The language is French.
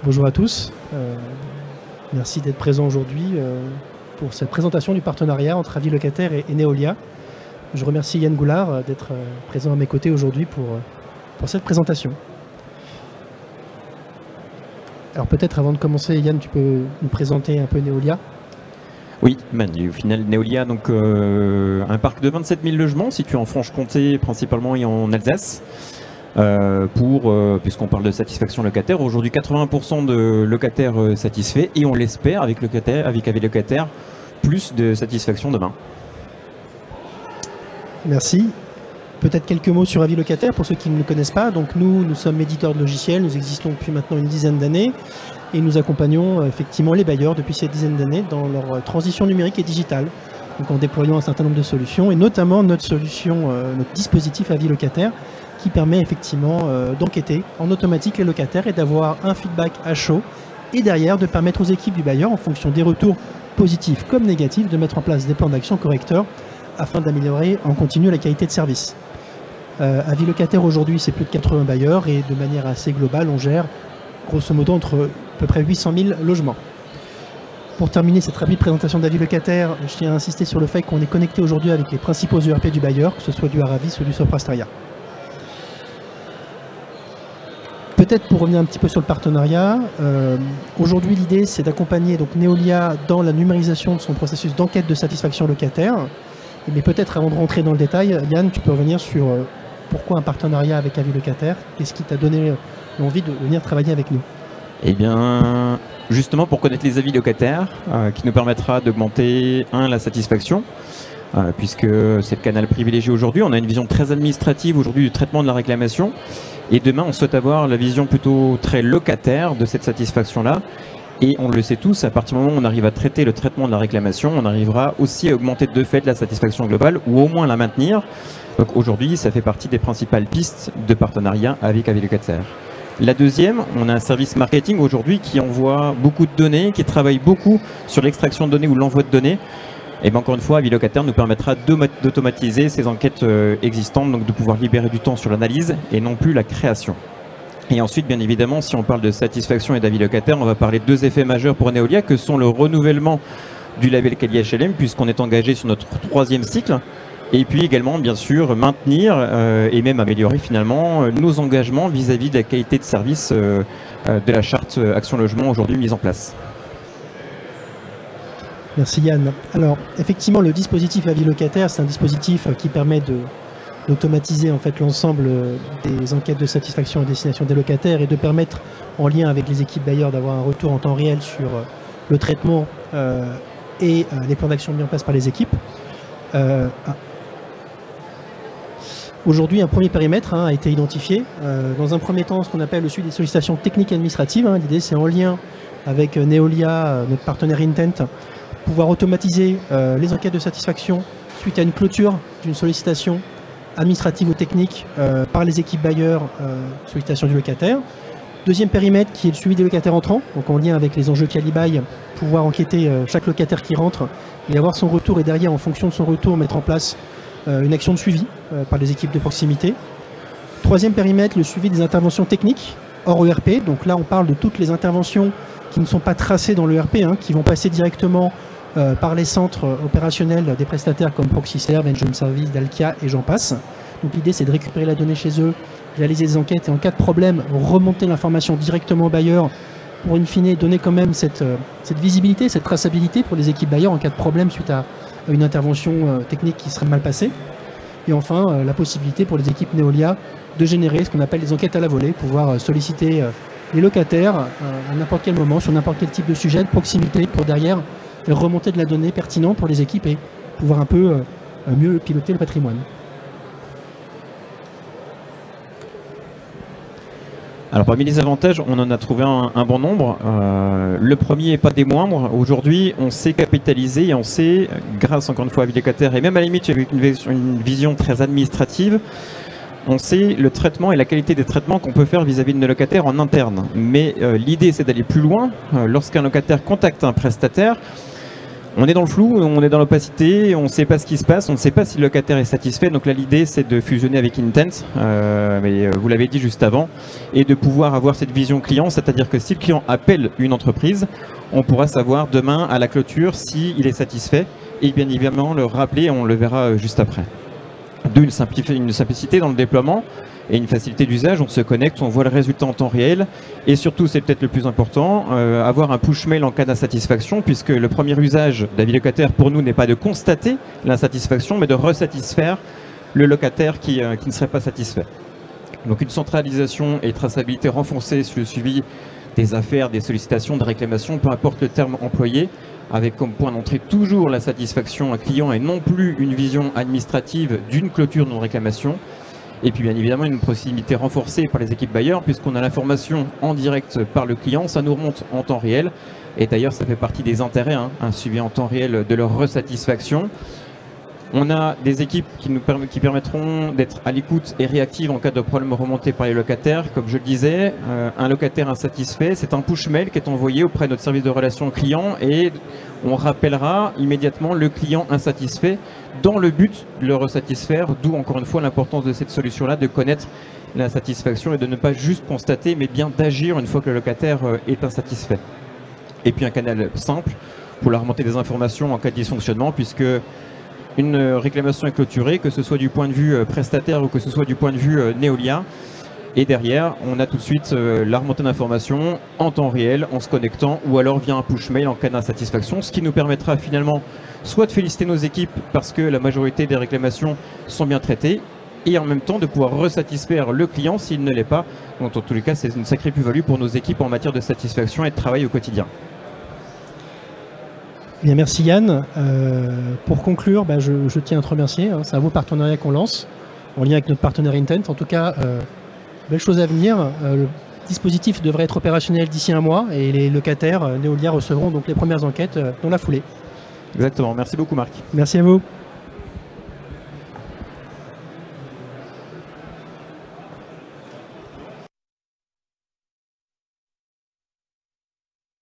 Bonjour à tous. Merci d'être présents aujourd'hui pour cette présentation du partenariat entre avis locataire et Neolia. Je remercie Yann Goulard d'être présent à mes côtés aujourd'hui pour cette présentation. Alors peut-être avant de commencer, Yann, tu peux nous présenter un peu Neolia? Oui, au final, Neolia, donc un parc de 27 000 logements situé en Franche-Comté principalement et en Alsace. Puisqu'on parle de satisfaction locataire, aujourd'hui 80% de locataires satisfaits et on l'espère avec avis locataire, plus de satisfaction demain. Merci. Peut-être quelques mots sur avis locataire pour ceux qui ne nous connaissent pas. Donc nous sommes éditeurs de logiciels, nous existons depuis maintenant une dizaine d'années et nous accompagnons effectivement les bailleurs depuis cette dizaine d'années dans leur transition numérique et digitale. Donc en déployant un certain nombre de solutions et notamment notre solution, notre dispositif avis locataire qui permet effectivement d'enquêter en automatique les locataires et d'avoir un feedback à chaud et derrière de permettre aux équipes du bailleur en fonction des retours positifs comme négatifs de mettre en place des plans d'action correcteurs afin d'améliorer en continu la qualité de service. Avis locataire aujourd'hui c'est plus de 80 bailleurs et de manière assez globale on gère grosso modo entre à peu près 800 000 logements. Pour terminer cette rapide présentation d'avis locataire, je tiens à insister sur le fait qu'on est connecté aujourd'hui avec les principaux ERP du bailleur, que ce soit du Aravis ou du Soprasteria. Peut-être pour revenir un petit peu sur le partenariat, aujourd'hui l'idée c'est d'accompagner donc Neolia dans la numérisation de son processus d'enquête de satisfaction locataire. Mais peut-être avant de rentrer dans le détail, Yann, tu peux revenir sur pourquoi un partenariat avec avis locataire? Qu'est-ce qui t'a donné l'envie de venir travailler avec nous? Eh bien, justement pour connaître les avis locataires, qui nous permettra d'augmenter, la satisfaction, puisque c'est le canal privilégié aujourd'hui. On a une vision très administrative aujourd'hui du traitement de la réclamation. Et demain, on souhaite avoir la vision plutôt très locataire de cette satisfaction-là. Et on le sait tous, à partir du moment où on arrive à traiter le traitement de la réclamation, on arrivera aussi à augmenter de fait la satisfaction globale ou au moins la maintenir. Donc aujourd'hui, ça fait partie des principales pistes de partenariat avec avis locataire. La deuxième, on a un service marketing aujourd'hui qui envoie beaucoup de données, qui travaille beaucoup sur l'extraction de données ou l'envoi de données. Et bien encore une fois, avis locataire nous permettra d'automatiser ces enquêtes existantes, donc de pouvoir libérer du temps sur l'analyse et non plus la création. Et ensuite, bien évidemment, si on parle de satisfaction et d'avis locataire, on va parler de deux effets majeurs pour Neolia, que sont le renouvellement du label Quali HLM, puisqu'on est engagé sur notre 3e cycle, et puis également, bien sûr, maintenir et même améliorer finalement nos engagements vis-à-vis de la qualité de service de la charte Action Logement aujourd'hui mise en place. Merci Yann. Alors effectivement le dispositif avis locataire c'est un dispositif qui permet d'automatiser en fait l'ensemble des enquêtes de satisfaction à destination des locataires et de permettre en lien avec les équipes bailleurs d'avoir un retour en temps réel sur le traitement et les plans d'action mis en place par les équipes. Aujourd'hui un premier périmètre a été identifié. Dans un premier temps ce qu'on appelle le suivi des sollicitations techniques et administratives. L'idée c'est en lien avec Neolia, notre partenaire Intent, pouvoir automatiser les enquêtes de satisfaction suite à une clôture d'une sollicitation administrative ou technique par les équipes bailleurs, sollicitation du locataire. Deuxième périmètre qui est le suivi des locataires entrants, donc en lien avec les enjeux Qualibail, pouvoir enquêter chaque locataire qui rentre et avoir son retour et derrière en fonction de son retour mettre en place une action de suivi par les équipes de proximité. Troisième périmètre, le suivi des interventions techniques hors ERP, donc là on parle de toutes les interventions qui ne sont pas tracées dans l'ERP, qui vont passer directement par les centres opérationnels des prestataires comme Proxiserve, Engine Service, Dalkia et j'en passe. Donc l'idée c'est de récupérer la donnée chez eux, réaliser des enquêtes et en cas de problème remonter l'information directement au bailleur pour in fine donner quand même cette visibilité, cette traçabilité pour les équipes bailleurs en cas de problème suite à une intervention technique qui serait mal passée. Et enfin la possibilité pour les équipes Neolia de générer ce qu'on appelle les enquêtes à la volée, pouvoir solliciter les locataires à n'importe quel moment sur n'importe quel type de sujet de proximité pour derrière remonter de la donnée pertinente pour les équipes et pouvoir un peu mieux piloter le patrimoine. Alors parmi les avantages, on en a trouvé un bon nombre. Le premier et pas des moindres. Aujourd'hui, on sait capitaliser et on sait, grâce encore une fois à avis locataire et même à la limite avec une vision très administrative, on sait le traitement et la qualité des traitements qu'on peut faire vis-à-vis de nos locataires en interne. Mais l'idée, c'est d'aller plus loin. Lorsqu'un locataire contacte un prestataire, On est dans le flou, on est dans l'opacité, on ne sait pas ce qui se passe, on ne sait pas si le locataire est satisfait. Donc là, l'idée, c'est de fusionner avec Intent, mais vous l'avez dit juste avant, et de pouvoir avoir cette vision client, c'est-à-dire que si le client appelle une entreprise, on pourra savoir demain à la clôture s'il est satisfait, et bien évidemment le rappeler, on le verra juste après. Une simplicité dans le déploiement et une facilité d'usage, on se connecte, on voit le résultat en temps réel et surtout, c'est peut-être le plus important, avoir un push mail en cas d'insatisfaction, puisque le premier usage d'avis locataire pour nous n'est pas de constater l'insatisfaction, mais de resatisfaire le locataire qui ne serait pas satisfait. Donc une centralisation et traçabilité renforcée sur le suivi des affaires, des sollicitations, des réclamations, peu importe le terme employé, avec comme point d'entrée toujours la satisfaction client et non plus une vision administrative d'une clôture non réclamation. Et puis bien évidemment une proximité renforcée par les équipes bailleurs, puisqu'on a l'information en direct par le client, ça nous remonte en temps réel. Et d'ailleurs ça fait partie des intérêts, un suivi en temps réel de leur resatisfaction. On a des équipes qui permettront d'être à l'écoute et réactives en cas de problème remonté par les locataires. Comme je le disais, un locataire insatisfait, c'est un push mail qui est envoyé auprès de notre service de relations client et on rappellera immédiatement le client insatisfait dans le but de le resatisfaire, d'où encore une fois l'importance de cette solution-là, de connaître l'insatisfaction et de ne pas juste constater, mais bien d'agir une fois que le locataire est insatisfait. Et puis un canal simple pour leur remonter des informations en cas de dysfonctionnement, puisque une réclamation est clôturée, que ce soit du point de vue prestataire ou que ce soit du point de vue Neolia. Et derrière, on a tout de suite la remontée d'informations en temps réel, en se connectant, ou alors via un push mail en cas d'insatisfaction, ce qui nous permettra finalement soit de féliciter nos équipes parce que la majorité des réclamations sont bien traitées, et en même temps de pouvoir resatisfaire le client s'il ne l'est pas. Donc en tous les cas, c'est une sacrée plus-value pour nos équipes en matière de satisfaction et de travail au quotidien. Bien, merci Yann. Pour conclure, je tiens à te remercier. C'est un beau partenariat qu'on lance en lien avec notre partenaire Intent. En tout cas, belle chose à venir. Le dispositif devrait être opérationnel d'ici un mois et les locataires Neolia recevront donc les premières enquêtes dans la foulée. Exactement. Merci beaucoup Marc. Merci à vous.